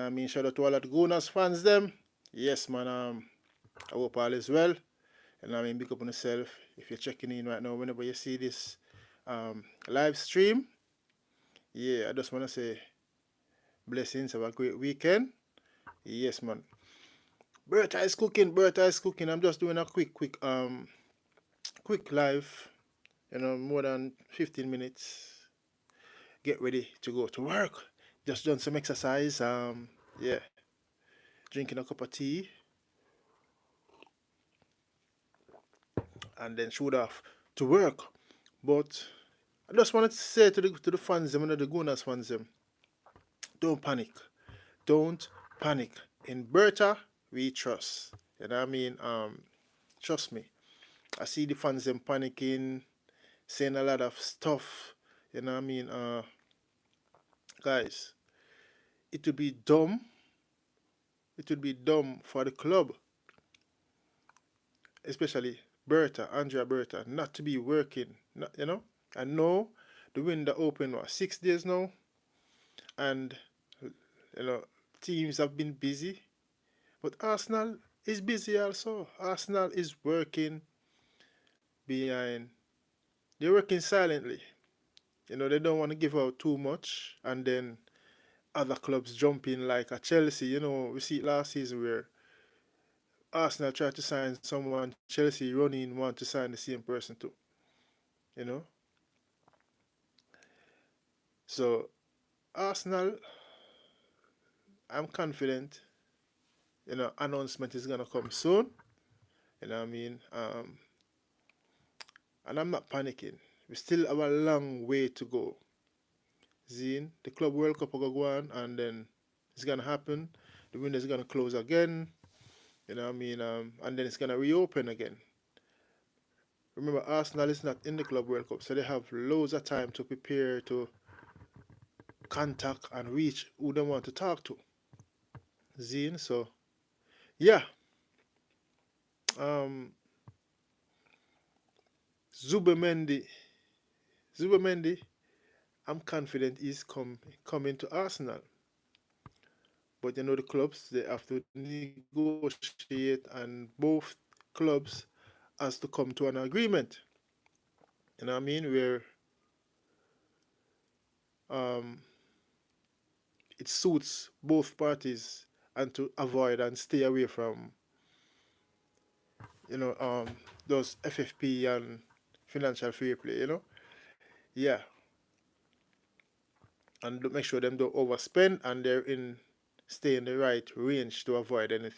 I mean, shout out to all of the Gunners fans them. Yes, man. I hope all is well. And I mean, big up on yourself. If you're checking in right now, whenever you see this live stream, yeah, I just want to say blessings. Have a great weekend. Yes, man. Berta is cooking. Berta is cooking. I'm just doing a quick live. More than 15 minutes. Get ready to go to work. Just done some exercise. Yeah, drinking a cup of tea, and then shoot off to work. But I just wanted to say to the fans, them, the Gunners fans, them, don't panic. Don't panic. In Berta, we trust. You know what I mean? Trust me. I see the fans them panicking, saying a lot of stuff. You know what I mean? Guys, it would be dumb. It would be dumb for the club, especially Berta, Andrea Berta, not to be working. I know the window open 6 days now, and you know teams have been busy, but Arsenal is busy also. Arsenal is working behind. They're working silently. They don't want to give out too much, and then other clubs jump in like a Chelsea. We see it last season where Arsenal tried to sign someone, Chelsea running want to sign the same person too. You know, so Arsenal, I'm confident. Announcement is gonna come soon. You know what I mean? And I'm not panicking. We still have a long way to go. Zine, the Club World Cup will go on, and then it's gonna happen. The window is gonna close again. You know what I mean? And then it's gonna reopen again. Remember, Arsenal is not in the Club World Cup, so they have loads of time to prepare, to contact and reach who they want to talk to. Zine, so yeah. Zubemendi, I'm confident he's coming to Arsenal. But the clubs, they have to negotiate, and both clubs has to come to an agreement. You know what I mean? Where it suits both parties, and to avoid and stay away from those FFP and financial fair play. Yeah, and make sure them don't overspend, and stay in the right range to avoid any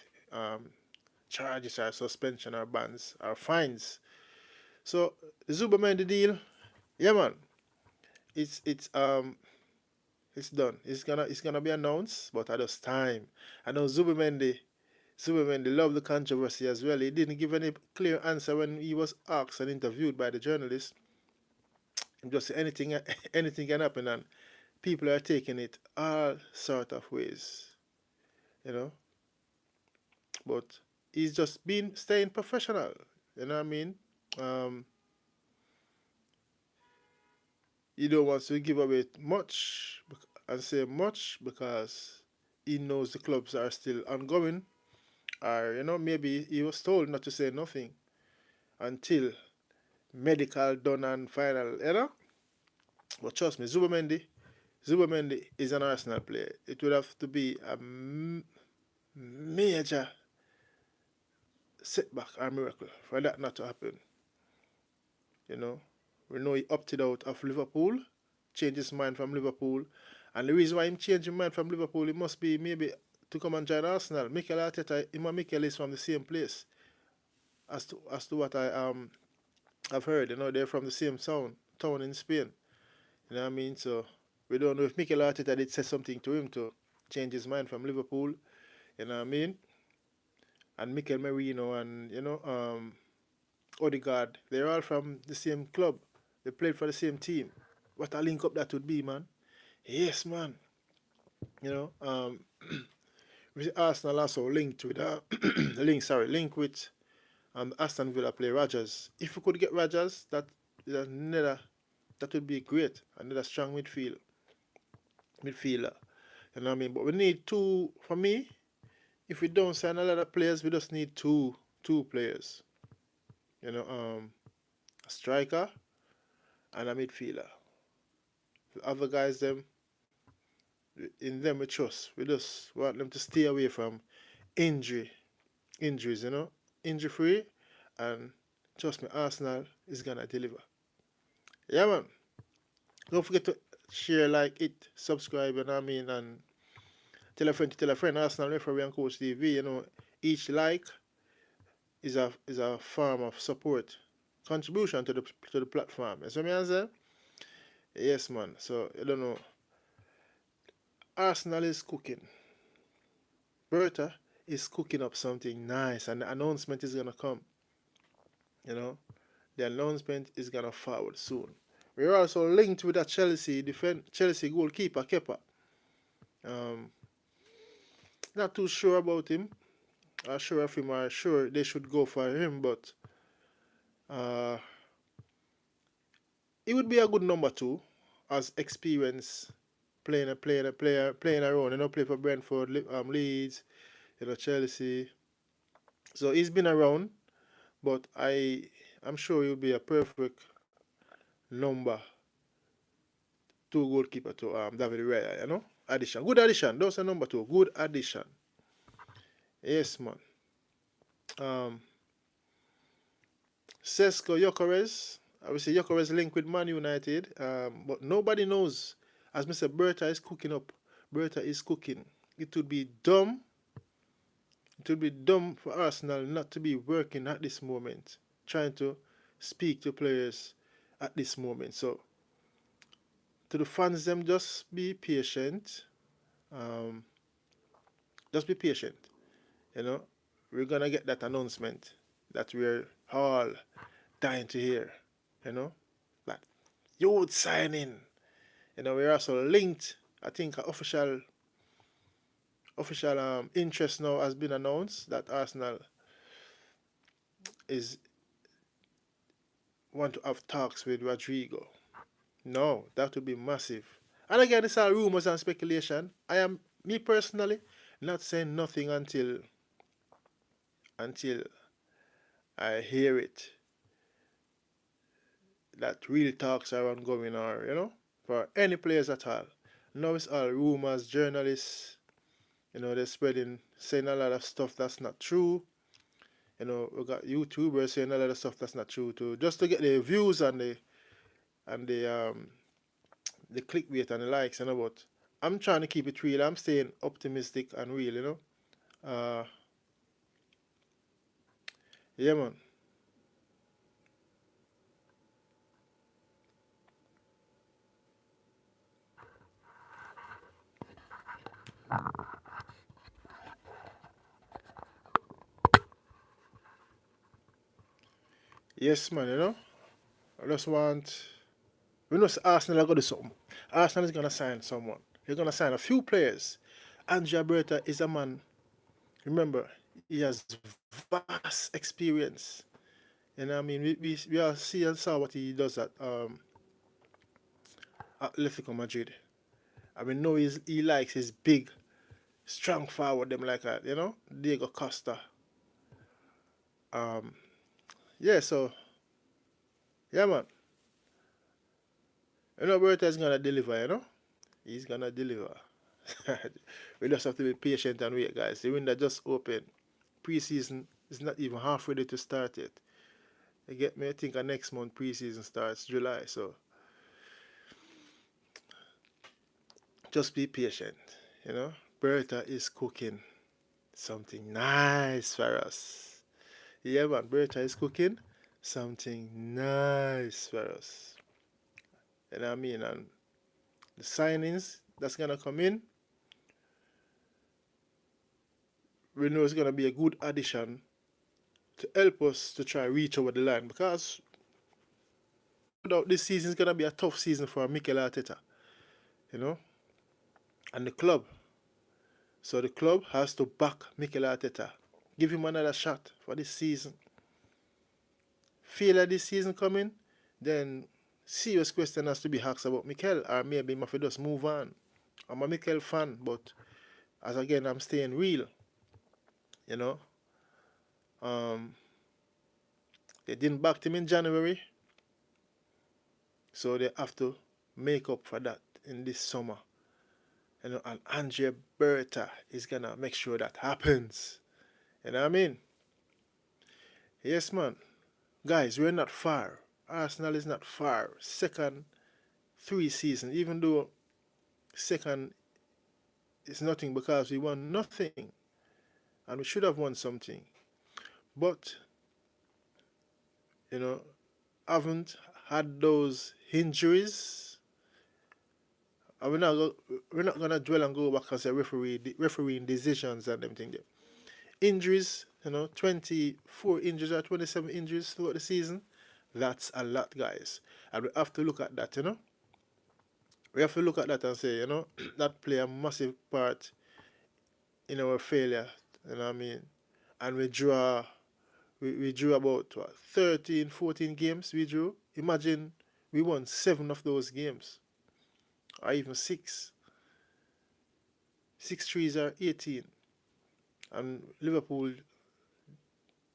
charges or suspension or bans or fines. So the Zuberman deal, yeah man, it's done. It's gonna be announced, but at this time, I know Zuberman love the controversy as well. He didn't give any clear answer when he was asked and interviewed by the journalist. Just anything anything can happen, and people are taking it all sort of ways, you know. But he's just been staying professional. You know what I mean? Um, he don't want to give away much and say much because he knows the clubs are still ongoing, or maybe he was told not to say nothing until medical done and final. But trust me, Zubomendi is an Arsenal player. It would have to be a major setback or miracle for that not to happen. We know he opted out of Liverpool, changed his mind from Liverpool, and the reason why he changed his mind from Liverpool, it must be maybe to come and join Arsenal. Mikel Arteta, him and Mikel is from the same place. As to what I've heard, they're from the same town in Spain. You know what I mean? So we don't know if Mikel Arteta did say something to him to change his mind from Liverpool. You know what I mean? And Mikel Merino and Odegaard, they're all from the same club. They played for the same team. What a link up that would be, man. Yes, man. With Arsenal also linked with link with Aston Villa play Rodgers. If we could get Rodgers, that would be great. Another strong midfielder. You know what I mean? But we need two. For me, if we don't sign a lot of players, we just need two players. You know, a striker and a midfielder. The other guys, them in them we trust. We just want them to stay away from injury, injuries. You know, injury free, and trust me, Arsenal is gonna deliver. Yeah, man. Don't forget to share, like it, subscribe. You know what I mean, and tell a friend to tell a friend. Arsenal referee and coach TV. You know, each like is a form of support, contribution to the platform. You see what I say? Yes, man. So I don't know. Arsenal is cooking. Berta is cooking up something nice, and the announcement is gonna come. You know, the announcement is gonna forward soon. We're also linked with a Chelsea goalkeeper Kepa. Um, Not too sure about him. Not sure of him. Or sure they should go for him, but uh, he would be a good number two, as experience playing around. You know, play for Brentford, Leeds, you know, Chelsea. So he's been around, but I'm sure he'll be a perfect number two goalkeeper to David Raya. You know, addition, good addition. Those are number two, good addition. Yes, man. Um, Sesko Gyökeres. Obviously, Gyökeres linked with Man United, but nobody knows. As Mr. Berta is cooking up, Berta is cooking. It would be dumb. It would be dumb for Arsenal not to be working at this moment, trying to speak to players at this moment. So, to the fans, them just be patient. Um, just be patient. You know, we're gonna get that announcement that we're all dying to hear. You know, that youth signing. You know, we're also linked. I think official interest now has been announced that Arsenal is want to have talks with Rodrigo. No, that would be massive. And again, it's all rumors and speculation. I am me personally not saying nothing until I hear it that real talks are ongoing, or for any players at all. Now it's all rumors, journalists, they're spreading, saying a lot of stuff that's not true. We got YouTubers saying a lot of stuff that's not true too, just to get the views and the clickbait and the likes, but I'm trying to keep it real. I'm staying optimistic and real. Yeah, man. Yes, man, I just want. We know Arsenal are going to do something. Arsenal is going to sign someone. They're going to sign a few players. Andrea Berta is a man. Remember, he has vast experience. I mean, we all see and saw what he does at Atletico Madrid. I mean, know he likes his big, strong forward, them like that, Diego Costa. Um, yeah, so, yeah, man. Berta is going to deliver, He's going to deliver. We just have to be patient and wait, guys. The window just opened. Preseason is not even half ready to start yet. You get me? I think next month preseason starts July, so just be patient. Berta is cooking something nice for us. Yeah, man, Berta is cooking something nice for us. You know what I mean? And the signings that's gonna come in, we know it's gonna be a good addition to help us to try reach over the line, because without this season is gonna be a tough season for Mikel Arteta, you know, and the club. So the club has to back Mikel Arteta, give him another shot for this season. Failure this season coming, then serious question has to be asked about Mikel, or maybe Mafia just move on. I'm a Mikel fan, but as again, I'm staying real. You know, um, they didn't back him in January, so they have to make up for that in this summer. You know, and Andrea Berta is gonna make sure that happens. You know what I mean? Yes, man. Guys, we're not far. Arsenal is not far. Second, 3 seasons. Even though second is nothing because we won nothing, and we should have won something. But you know, haven't had those injuries. And we're not gonna dwell and go back and say refereeing decisions and everything there. Injuries, 24 injuries or 27 injuries throughout the season. That's a lot, guys. And we have to look at that. We have to look at that and say, that play a massive part in our failure. You know what I mean? And we drew about what, 13, 14 games we drew. Imagine we won 7 of those games, or even 6. 6 threes are 18. And Liverpool,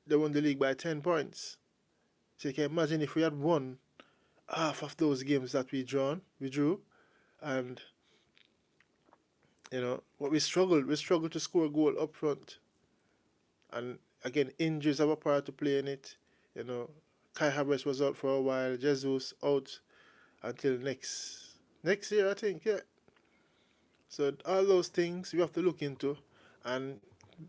they won the league by 10 points. So you can imagine if we had won half of those games that we drew, and what we struggled to score a goal up front. And again, injuries have a part to play in it. You know, Kai Havertz was out for a while, Jesus out until next year, I think. Yeah. So all those things we have to look into and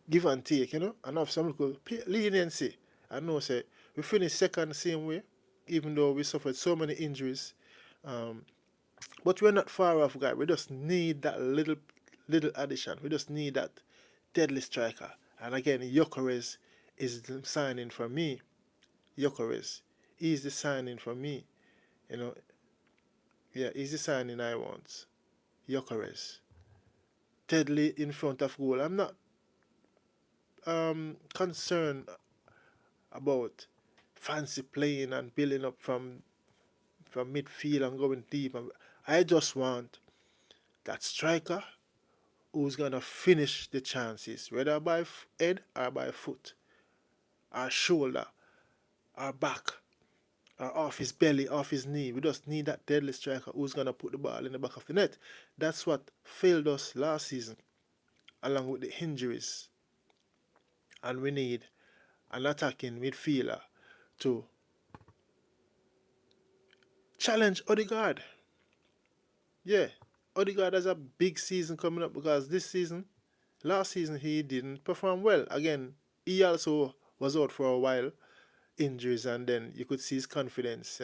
give and take, and have some local leniency. I know, say we finished second the same way, even though we suffered so many injuries. Um, but we're not far off, guy. We just need that little addition. We just need that deadly striker. And again, Gyökeres is the signing for me. Gyökeres, he's the signing for me. You know, yeah, he's the signing I want. Gyökeres, deadly in front of goal. I'm not concerned about fancy playing and building up from midfield and going deep. I just want that striker who's gonna finish the chances, whether by head or by foot, or shoulder, or back, or off his belly, off his knee. We just need that deadly striker who's gonna put the ball in the back of the net. That's what failed us last season, along with the injuries. And we need an attacking midfielder to challenge Odegaard. Yeah, Odegaard has a big season coming up because last season, he didn't perform well. Again, he also was out for a while, injuries, and then you could see his confidence,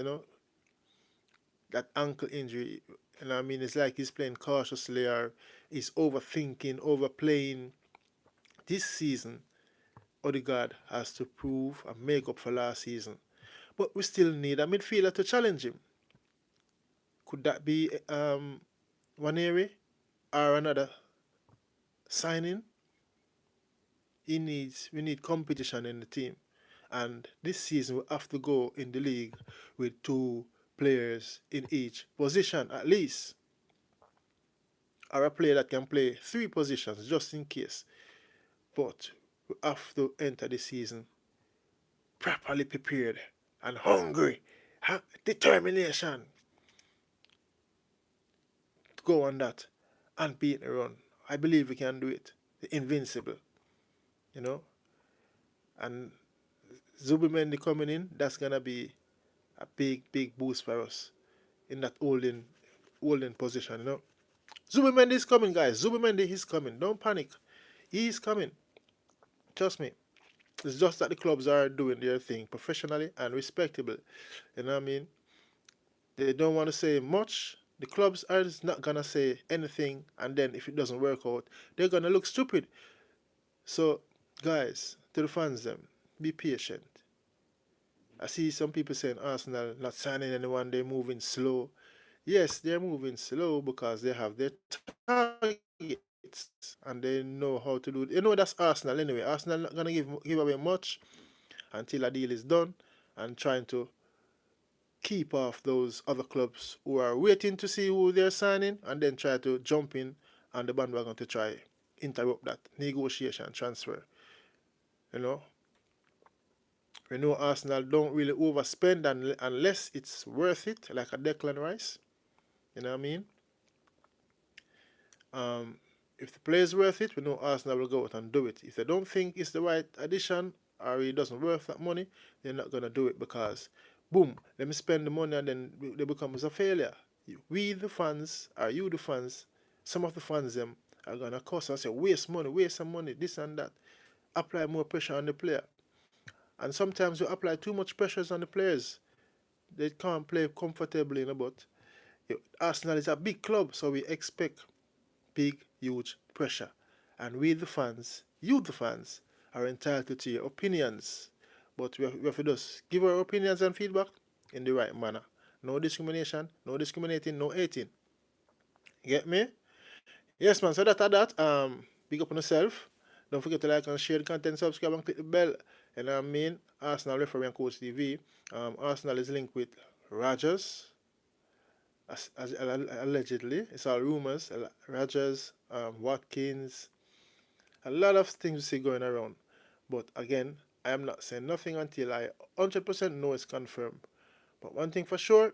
that ankle injury. And I mean, it's like he's playing cautiously or he's overthinking, overplaying. This season, Odegaard has to prove and make up for last season. But we still need a midfielder to challenge him. Could that be one area or another signing? We need competition in the team. And this season we have to go in the league with 2 players in each position at least. Or a player that can play 3 positions just in case. But we have to enter the season properly prepared and hungry. Determination to go on that and beat the run. I believe we can do it. The invincible, you know. And Zubimendi coming in, that's gonna be a big boost for us in that holding position. Zubimendi is coming, guys. Zubimendi is coming. Don't panic. He's coming. Trust me. It's just that the clubs are doing their thing professionally and respectable. You know what I mean? They don't want to say much. The clubs are just not gonna say anything, and then if it doesn't work out, they're gonna look stupid. So, guys, to the fans, them, be patient. I see some people saying Arsenal not signing anyone, they're moving slow. Yes, they're moving slow because they have their targets and they know how to do it. That's Arsenal anyway. Arsenal not gonna give away much until a deal is done and trying to keep off those other clubs who are waiting to see who they're signing and then try to jump in on the bandwagon to try interrupt that negotiation transfer. You know, we know Arsenal don't really overspend unless it's worth it, like a Declan Rice. You know what I mean? Um, if the player is worth it, we know Arsenal will go out and do it. If they don't think it's the right addition or it doesn't worth that money, they're not gonna do it because, boom, let me spend the money and then they becomes a failure. We the fans, or you the fans, some of the fans them are gonna cuss and say waste some money, this and that. Apply more pressure on the player, and sometimes you apply too much pressures on the players. They can't play comfortably, but Arsenal is a big club, so we expect big, huge pressure. And we, the fans, you, the fans, are entitled to your opinions. But we have to just give our opinions and feedback in the right manner. No discrimination, no discriminating, no hating. Get me? Yes, man. So that. Big up on yourself. Don't forget to like and share the content, subscribe and click the bell. And I mean, Arsenal referee and coach TV. Arsenal is linked with Rogers, as allegedly. It's all rumors. Rogers, Watkins, a lot of things we see going around. But again, I am not saying nothing until I 100% know it's confirmed. But one thing for sure,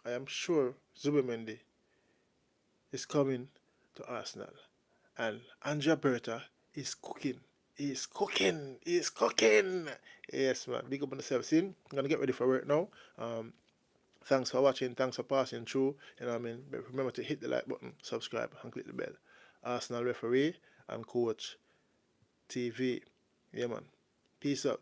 I am sure Zubimendi is coming to Arsenal. And Andrea Berta is cooking. He's cooking. He's cooking. Yes, man. Big up on yourself. See, I'm going to get ready for work now. Thanks for watching. Thanks for passing through. You know what I mean? But remember to hit the like button, subscribe, and click the bell. Arsenal referee and coach TV. Yeah, man. Peace out.